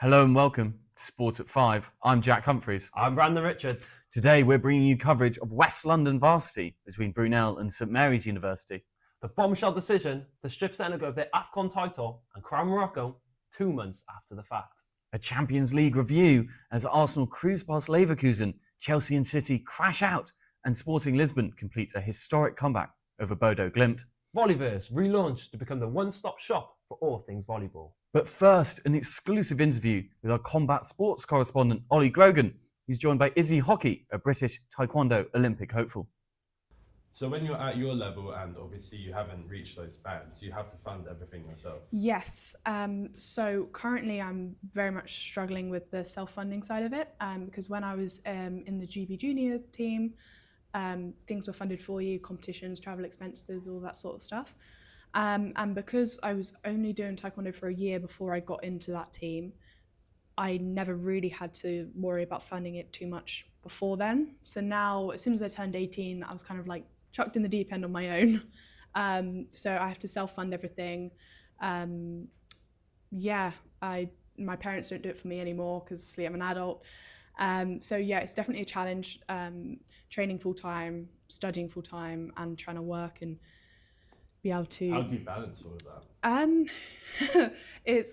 Hello and welcome to Sport at 5. I'm Jack Humphreys. I'm Brandon Richards. Today we're bringing you coverage of West London varsity between Brunel and St Mary's University. The bombshell decision to strip Senegal of their AFCON title and crown Morocco 2 months after the fact. A Champions League review as Arsenal cruise past Leverkusen, Chelsea and City crash out, and Sporting Lisbon complete a historic comeback over Bodo Glimt. Volleyverse relaunched to become the one-stop shop for all things volleyball. But first, an exclusive interview with our combat sports correspondent, Ollie Grogan, who's joined by Izzy Hockey, a British Taekwondo Olympic hopeful. So when you're at your level and obviously you haven't reached those bands, you have to fund everything yourself. Yes. So currently I'm very much struggling with the self-funding side of it because when I was in the GB Junior team, things were funded for you, competitions, travel expenses, all that sort of stuff. And because I was only doing Taekwondo for a year before I got into that team, I never really had to worry about funding it too much before then. So now, as soon as I turned 18, I was kind of like chucked in the deep end on my own. So I have to self-fund everything. My parents don't do it for me anymore because obviously I'm an adult. It's definitely a challenge, training full-time, studying full-time, and trying to work and be able to... How do you balance all of that?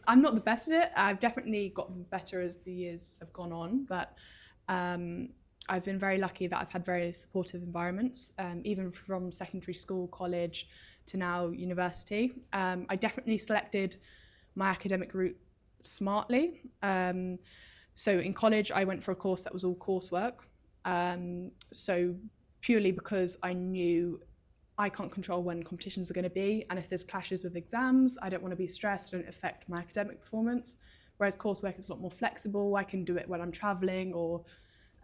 I'm not the best at it. I've definitely gotten better as the years have gone on, but I've been very lucky that I've had very supportive environments, even from secondary school, college, to now university. I definitely selected my academic route smartly. So in college, I went for a course that was all coursework. So purely because I knew I can't control when competitions are going to be, and if there's clashes with exams, I don't want to be stressed, don't affect my academic performance. Whereas coursework is a lot more flexible. I can do it when I'm traveling or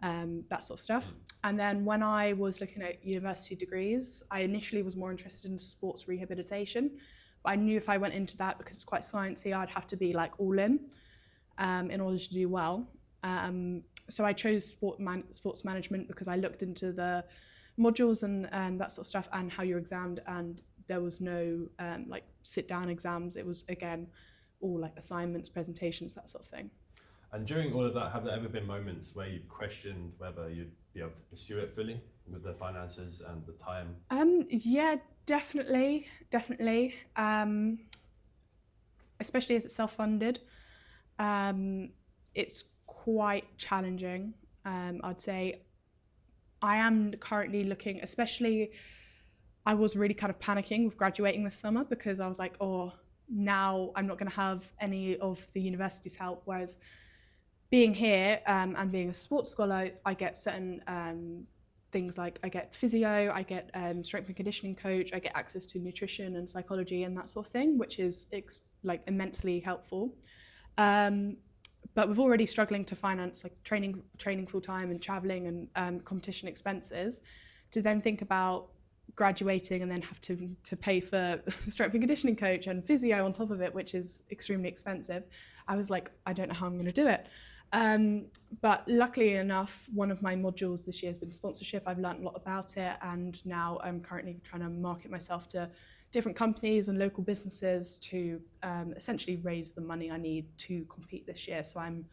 that sort of stuff. And then when I was looking at university degrees, I initially was more interested in sports rehabilitation. But I knew if I went into that, because it's quite sciencey, I'd have to be like all in order to do well. So I chose sports management because I looked into the modules and that sort of stuff and how you're examined, and there was no sit down exams. It was again all like assignments, presentations, that sort of thing. And during all of that, have there ever been moments where you've questioned whether you'd be able to pursue it fully with the finances and the time? Yeah, definitely. Especially as it's self-funded, it's quite challenging. I'd say I am currently looking, especially I was really kind of panicking with graduating this summer because I was like, oh, now I'm not going to have any of the university's help. Whereas being here and being a sports scholar, I get certain things like I get physio, I get strength and conditioning coach, I get access to nutrition and psychology and that sort of thing, which is immensely helpful. But we're already struggling to finance like training full time and traveling and competition expenses. To then think about graduating and then have to pay for strength and conditioning coach and physio on top of it, which is extremely expensive. I was like, I don't know how I'm going to do it. But luckily enough, one of my modules this year has been sponsorship. I've learned a lot about it, and now I'm currently trying to market myself to different companies and local businesses to essentially raise the money I need to compete this year, so I'm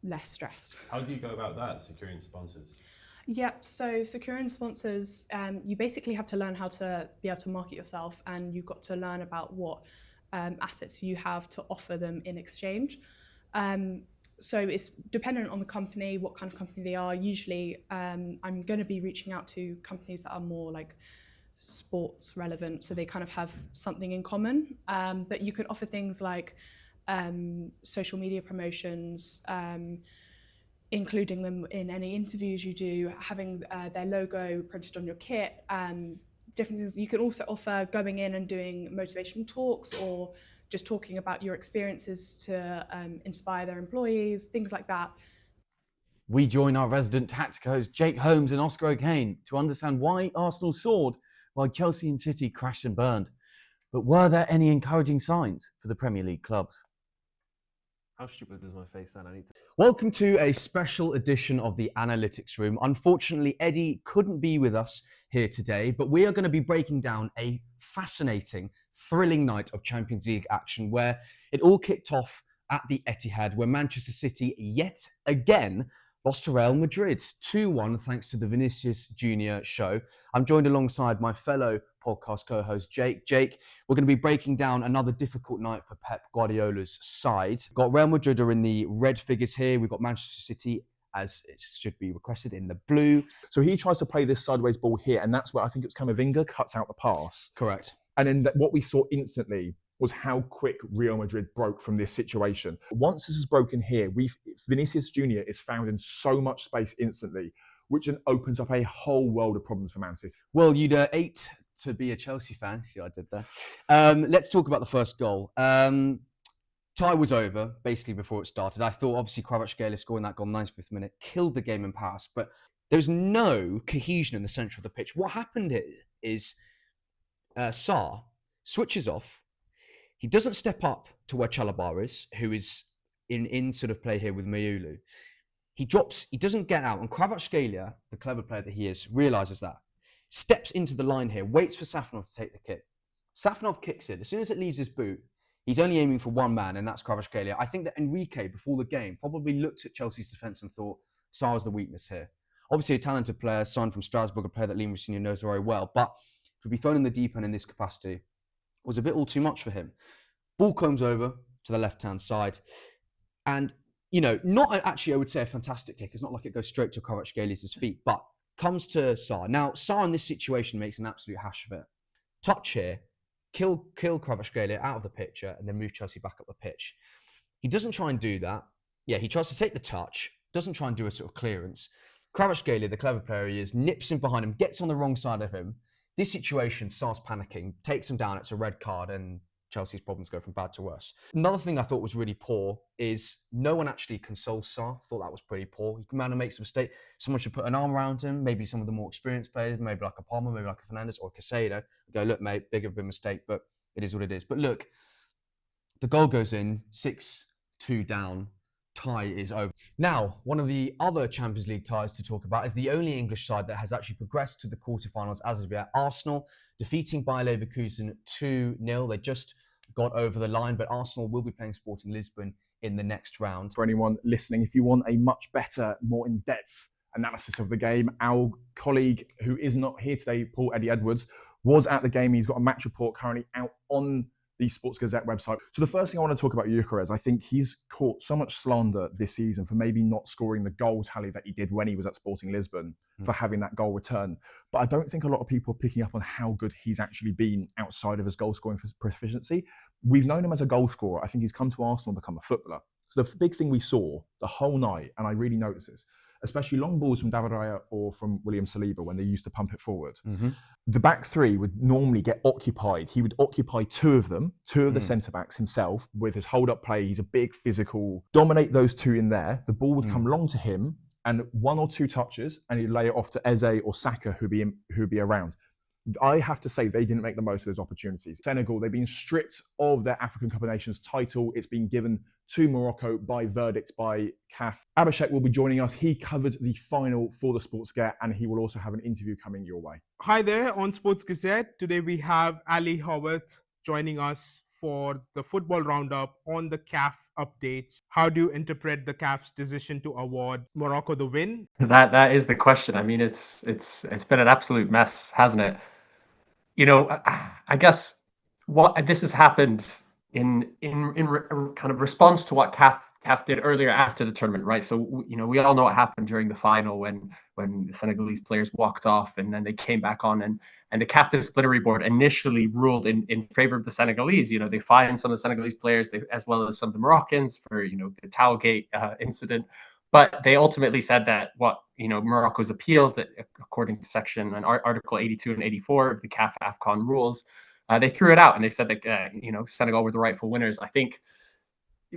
less stressed. How do you go about that, securing sponsors? Yeah, so securing sponsors, you basically have to learn how to be able to market yourself, and you've got to learn about what assets you have to offer them in exchange. So it's dependent on the company, what kind of company they are. Usually I'm going to be reaching out to companies that are more like sports relevant, so they kind of have something in common. But you could offer things like social media promotions, including them in any interviews you do, having their logo printed on your kit, different things. You can also offer going in and doing motivational talks or just talking about your experiences to inspire their employees, things like that. We join our resident tacticos Jake Holmes and Oscar O'Kane to understand why Arsenal soared while Chelsea and City crashed and burned. But were there any encouraging signs for the Premier League clubs? How stupid was my face then? Welcome to a special edition of the Analytics Room. Unfortunately, Eddie couldn't be with us here today, but we are going to be breaking down a fascinating, thrilling night of Champions League action where it all kicked off at the Etihad, where Manchester City yet again lost to Real Madrid 2-1 thanks to the Vinicius Junior show. I'm joined alongside my fellow podcast co-host Jake. Jake, we're going to be breaking down another difficult night for Pep Guardiola's side. Got Real Madrid are in the red figures here. We've got Manchester City, as it should be requested, in the blue. So he tries to play this sideways ball here, and that's where I think it's Camavinga cuts out the pass. Correct. And then what we saw instantly was how quick Real Madrid broke from this situation. Once this is broken here, Vinicius Junior is found in so much space instantly, which then opens up a whole world of problems for Man City. Well, you'd ate to be a Chelsea fan. See what I did there. Let's talk about the first goal. Tie was over basically before it started. I thought obviously Kvaratskhelia scoring that goal in the 95th minute killed the game in pass, but there's no cohesion in the centre of the pitch. What happened is Sarr switches off. He doesn't step up to where Chalobah is, who is in sort of play here with Mayulu. He drops, he doesn't get out, and Kvaratskhelia, the clever player that he is, realises that. Steps into the line here, waits for Safonov to take the kick. Safonov kicks it. As soon as it leaves his boot, he's only aiming for one man, and that's Kvaratskhelia. I think that Enrique, before the game, probably looked at Chelsea's defence and thought, Sarr's the weakness here. Obviously a talented player, signed from Strasbourg, a player that Liam Rossini knows very well, but to be thrown in the deep end in this capacity was a bit all too much for him. Ball comes over to the left-hand side. And, you know, not actually, I would say, a fantastic kick. It's not like it goes straight to Kvaratskhelia feet, but comes to Sarr. Now, Sarr in this situation makes an absolute hash of it. Touch here, kill Kvaratskhelia out of the picture, and then move Chelsea back up the pitch. He doesn't try and do that. Yeah, he tries to take the touch, doesn't try and do a sort of clearance. Kvaratskhelia, the clever player he is, nips in behind him, gets on the wrong side of him. This situation, Sarr's panicking, takes him down, it's a red card, and Chelsea's problems go from bad to worse. Another thing I thought was really poor is no one actually consoles Sarr. Thought that was pretty poor. He man makes a mistake. Someone should put an arm around him, maybe some of the more experienced players, maybe like a Palmer, maybe like a Fernandes or a Caicedo. Go, look, mate, big of a mistake, but it is what it is. But look, the goal goes in, 6-2 down. Tie is over. Now, one of the other Champions League ties to talk about is the only English side that has actually progressed to the quarterfinals as of yet. Arsenal defeating Bayer Leverkusen 2-0. They just got over the line, but Arsenal will be playing Sporting Lisbon in the next round. For anyone listening, if you want a much better, more in-depth analysis of the game, our colleague who is not here today, Paul Eddie Edwards, was at the game. He's got a match report currently out on the Sports Gazette website. So the first thing I want to talk about Gyökeres, I think he's caught so much slander this season for maybe not scoring the goal tally that he did when he was at Sporting Lisbon, for having that goal return. But I don't think a lot of people are picking up on how good he's actually been outside of his goal scoring proficiency. We've known him as a goal scorer. I think he's come to Arsenal and become a footballer. So the big thing we saw the whole night, and I really noticed this, especially long balls from David Raya or from William Saliba when they used to pump it forward. The back three would normally get occupied. He would occupy two of the centre-backs himself with his hold-up play. He's a big physical, dominate those two in there. The ball would come long to him and one or two touches and he'd lay it off to Eze or Saka who'd be around. I have to say they didn't make the most of those opportunities. Senegal, they've been stripped of their African Cup of Nations title. It's been given to Morocco by verdict by CAF. Abhishek will be joining us. He covered the final for the Sports Gazette and he will also have an interview coming your way. Hi there on Sports Gazette. Today we have Ali Howarth joining us for the football roundup on the CAF updates. How do you interpret the CAF's decision to award Morocco the win? That is the question. I mean, it's been an absolute mess, hasn't it? You know, I guess what this has happened in kind of response to what CAF did earlier after the tournament, right? So, you know, we all know what happened during the final when the Senegalese players walked off and then they came back on and the CAF disciplinary board initially ruled in favor of the Senegalese. You know, they fined some of the Senegalese players as well as some of the Moroccans for, you know, the Towelgate incident. But they ultimately said that Morocco's appealed, that according to section and Article 82 and 84 of the CAF AFCON rules, they threw it out and they said that, Senegal were the rightful winners. I think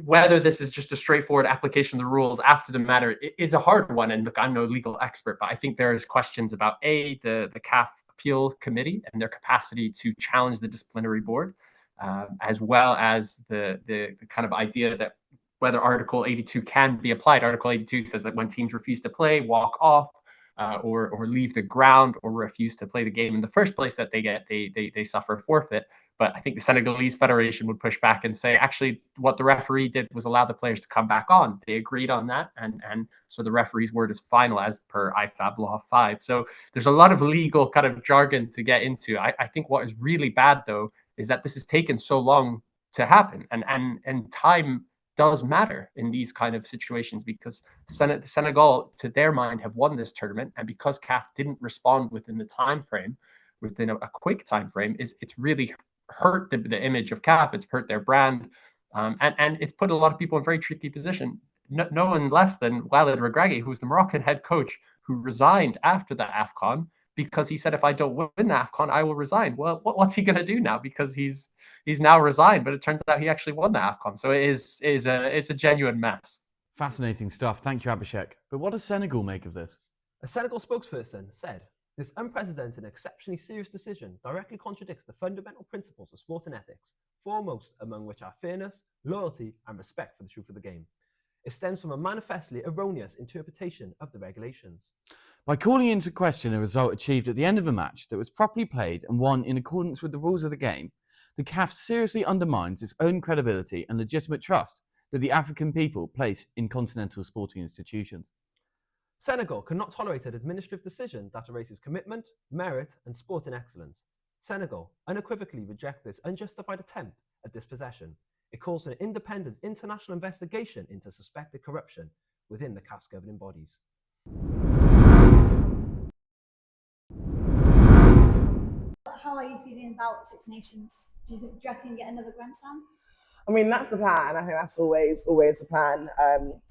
whether this is just a straightforward application of the rules after the matter is a hard one. And look, I'm no legal expert, but I think there's questions about the CAF appeal committee and their capacity to challenge the disciplinary board, as well as the kind of idea that whether Article 82 can be applied. Article 82 says that when teams refuse to play, walk off, or leave the ground or refuse to play the game in the first place, that they suffer a forfeit. But I think the Senegalese Federation would push back and say, actually, what the referee did was allow the players to come back on. They agreed on that, and so the referee's word is final as per IFAB Law 5. So there's a lot of legal kind of jargon to get into. I think what is really bad, though, is that this has taken so long to happen, and time does matter in these kind of situations, because Senegal, to their mind, have won this tournament, and because CAF didn't respond within the time frame, within a quick time frame, it's really hurt the image of CAF. It's hurt their brand, and it's put a lot of people in a very tricky position. No one less than Walid Regragui, who's the Moroccan head coach, who resigned after the AFCON because he said, if I don't win the AFCON, I will resign. Well, what's he going to do now? Because he's now resigned, but it turns out he actually won the AFCON. So it's a genuine mess. Fascinating stuff. Thank you, Abhishek. But what does Senegal make of this? A Senegal spokesperson said, "This unprecedented and exceptionally serious decision directly contradicts the fundamental principles of sport and ethics, foremost among which are fairness, loyalty, and respect for the truth of the game. It stems from a manifestly erroneous interpretation of the regulations." By calling into question a result achieved at the end of a match that was properly played and won in accordance with the rules of the game, the CAF seriously undermines its own credibility and legitimate trust that the African people place in continental sporting institutions. Senegal cannot tolerate an administrative decision that erases commitment, merit, and sporting excellence. Senegal unequivocally rejects this unjustified attempt at dispossession. It calls for an independent international investigation into suspected corruption within the CAF's governing bodies. How are you feeling about Six Nations? Do you reckon you get another Grand Slam? I mean, that's the plan. I think that's always the plan.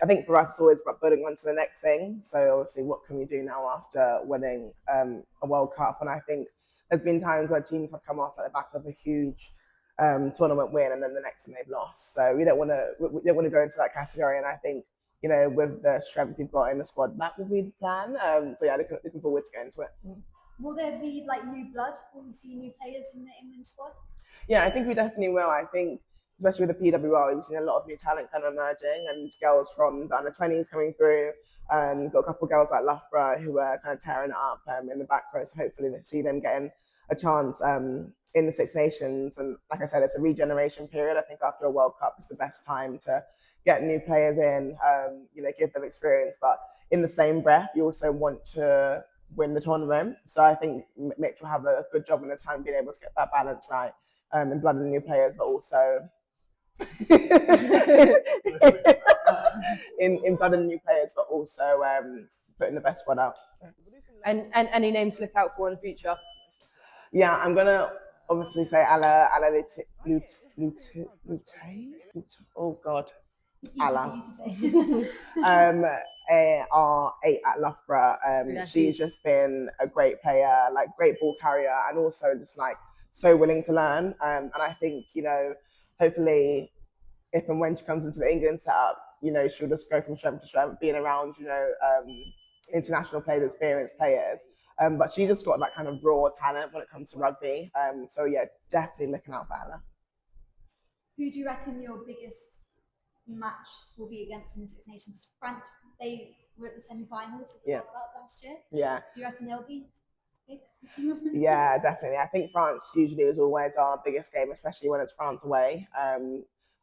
I think for us, it's always about building on to the next thing. So obviously, what can we do now after winning a World Cup? And I think there's been times where teams have come off at the back of a huge tournament win, and then the next thing they've lost. So we don't want to go into that category. And I think, you know, with the strength we've got in the squad, that will be the plan. So yeah, looking forward to getting to it. Will there be like new blood? Will we see new players in the England squad? Yeah, I think we definitely will. I think, especially with the PWR, we've seen a lot of new talent kind of emerging, and girls from the under-20s coming through. Got a couple of girls like Loughborough who are kind of tearing it up in the back row. So hopefully we see them getting a chance in the Six Nations. And like I said, it's a regeneration period. I think after a World Cup, it's the best time to get new players in, you know, give them experience. But in the same breath, you also want to win the tournament. So I think Mitch will have a good job in his hand being able to get that balance right, in blood and new players, but also in blood and new players, but also putting the best squad out. And any names to look out for in the future? Yeah, I'm gonna obviously say Ala Lute. Oh God, Ala. R8 at Loughborough. She's just been a great player, like great ball carrier, and also just like so willing to learn. And I think, you know, hopefully, if and when she comes into the England setup, you know, she'll just go from strength to strength, being around, you know, international players, experienced players. But she just got that kind of raw talent when it comes to rugby. So yeah, definitely looking out for Ella. Who do you reckon your biggest match will be against in the Six Nations? France, they were at the semi-finals of the World Cup last year. Yeah. Do you reckon they'll be big? Yeah, definitely. I think France usually is always our biggest game, especially when it's France away.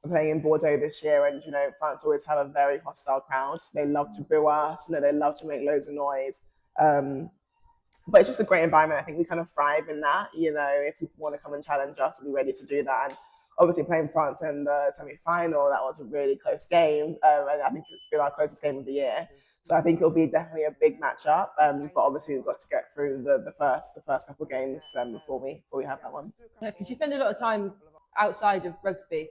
We're playing in Bordeaux this year, and you know, France always have a very hostile crowd. They love to boo us, you know, they love to make loads of noise. But it's just a great environment. I think we kind of thrive in that. You know, if people want to come and challenge us, we'll be ready to do that. And obviously playing France in the semi-final, that was a really close game. And I think it's been our closest game of the year. So I think it'll be definitely a big matchup. But obviously we've got to get through the first couple of games before we have that one. Because you spend a lot of time outside of rugby.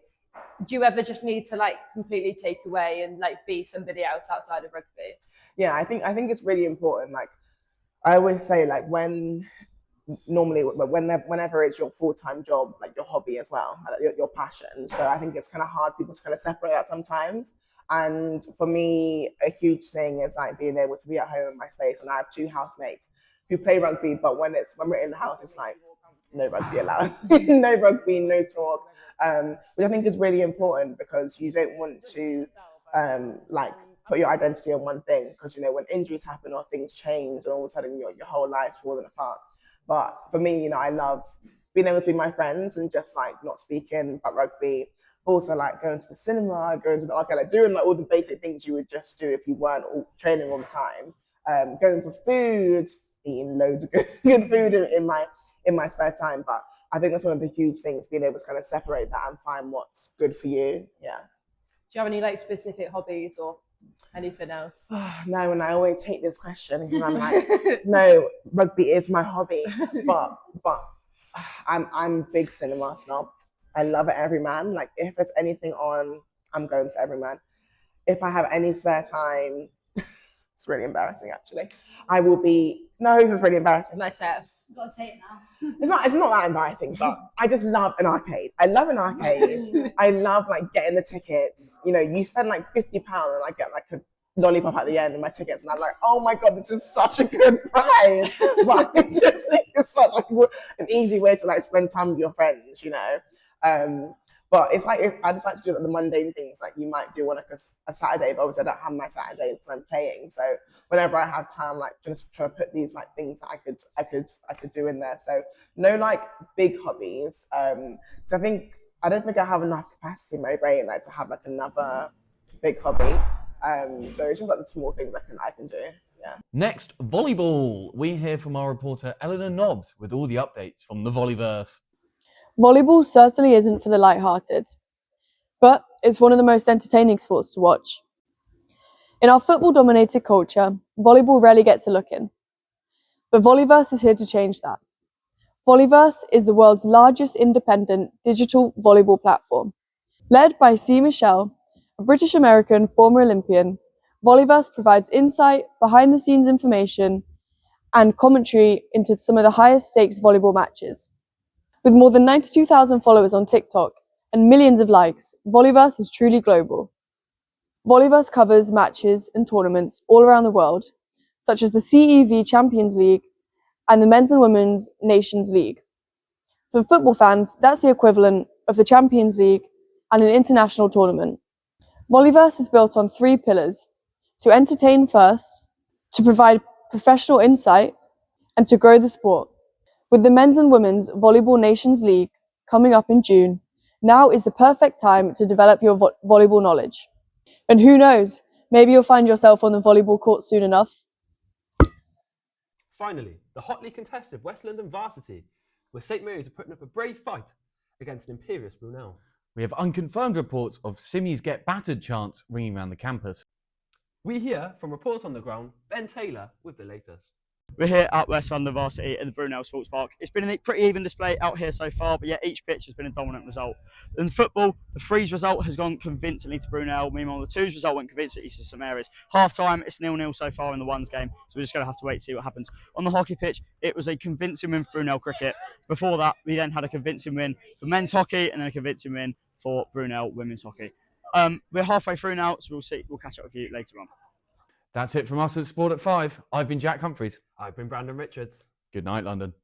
Do you ever just need to like completely take away and like be somebody else outside of rugby? Yeah, I think it's really important. Like I always say, like whenever it's your full-time job, like your hobby as well, like your passion. So I think it's kind of hard for people to kind of separate that sometimes. And for me, a huge thing is like being able to be at home in my space. And I have 2 housemates who play rugby, but when we're in the house, it's like no rugby allowed, no rugby, no talk, which I think is really important because you don't want to like put your identity on one thing, because you know when injuries happen or things change, and all of a sudden your whole life's falling apart. But for me, you know, I love being able to be my friends and just like not speaking about rugby. Also, like going to the cinema, going to the arcade, like doing like all the basic things you would just do if you weren't all training all the time. Going for food, eating loads of good food in my spare time. But I think that's one of the huge things, being able to kind of separate that and find what's good for you. Yeah. Do you have any like specific hobbies or anything else? No, and I always hate this question because I'm like, no, rugby is my hobby, but I'm big cinema snob. I love it, Everyman. Like if there's anything on, I'm going to Everyman. If I have any spare time, it's really embarrassing actually. I will be. No, this is really embarrassing. Myself. You've got to say it now. It's not that embarrassing, but I just love an arcade. I love an arcade. I love like getting the tickets. You know, you spend like £50 and I get like a lollipop at the end of my tickets, and I'm like, oh my god, this is such a good prize. But I just think it's such an easy way to like spend time with your friends, you know. But it's like I just like to do like the mundane things like you might do on like a Saturday, but obviously I don't have my Saturdays because I'm playing. So whenever I have time, like just try to put these like things that I could do in there. So no like big hobbies. So I don't think I have enough capacity in my brain like to have like another big hobby. So it's just like the small things I can do. Yeah. Next, volleyball. We hear from our reporter Eleanor Nobbs with all the updates from the Volleyverse. Volleyball certainly isn't for the light-hearted, but it's one of the most entertaining sports to watch. In our football-dominated culture, volleyball rarely gets a look in. But Volleyverse is here to change that. Volleyverse is the world's largest independent digital volleyball platform. Led by C. Michelle, a British-American former Olympian, Volleyverse provides insight, behind-the-scenes information, and commentary into some of the highest-stakes volleyball matches. With more than 92,000 followers on TikTok and millions of likes, Volleyverse is truly global. Volleyverse covers matches and tournaments all around the world, such as the CEV Champions League and the Men's and Women's Nations League. For football fans, that's the equivalent of the Champions League and an international tournament. Volleyverse is built on 3 pillars: to entertain first, to provide professional insight, and to grow the sport. With the Men's and Women's Volleyball Nations League coming up in June, now is the perfect time to develop your volleyball knowledge. And who knows, maybe you'll find yourself on the volleyball court soon enough. Finally, the hotly contested West London Varsity, where St Mary's are putting up a brave fight against an imperious Brunel. We have unconfirmed reports of Simmies Get Battered chants ringing around the campus. We hear from Report on the Ground, Ben Taylor with the latest. We're here at West London Varsity at the Brunel Sports Park. It's been a pretty even display out here so far, but yet each pitch has been a dominant result. In football, the 3's result has gone convincingly to Brunel, meanwhile the 2's result went convincingly to St Mary's. Half time, it's 0-0 so far in the 1's game, so we're just going to have to wait to see what happens. On the hockey pitch, it was a convincing win for Brunel cricket. Before that, we then had a convincing win for men's hockey and then a convincing win for Brunel women's hockey. We're halfway through now, so we'll catch up with you later on. That's it from us at Sport at 5. I've been Jack Humphreys. I've been Brandon Richards. Good night, London.